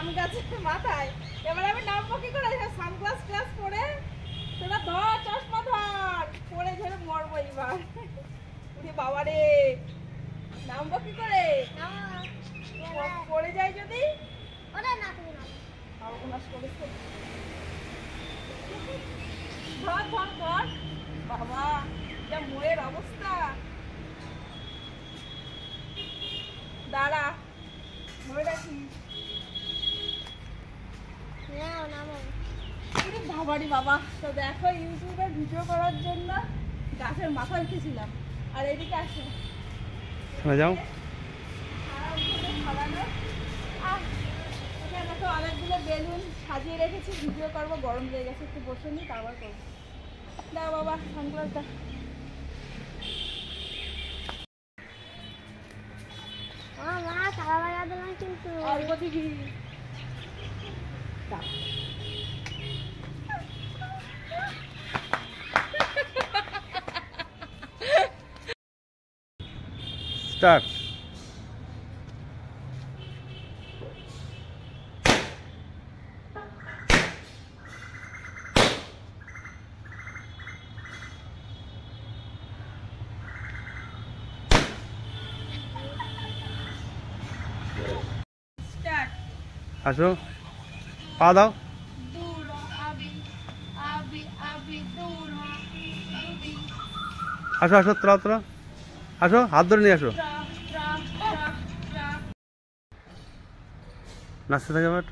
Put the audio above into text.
আম গাছের মাথায়। এবার আমি নামবো কি করে? সানগ্লাস ক্লাস পরে তোরা ধর, চশমা ধর, পরে ঝেড়ে মরবো এবার। উনি বাবা রে, নামবো কি করে? পড়ে যায় যদি? ধর ধর ধর বাবা, যা মোড়ের অবস্থা। দাঁড়া, ধরে রাখিস। বাবারি বাবা, তো দেখো ইউটিউবে ভিডিও করার জন্য গাছের মাথায় উঠেছিলাম। আর এদিকে আসো, যাও। দেখো অনেকগুলো বেলুন সাজিয়ে রেখেছি, ভিডিও করবো। গরম লেগে গেছে, একটু বসে নিই, তারপর করবো। দাও বাবা সানগ্লাস দাও। অল্প দিবি। স্টার্ট। আসো, পা দাও। আসো আসো, তোরা তোরা আসো, হাত ধরে নিয়ে আসো। নাচতে থাকে এবার।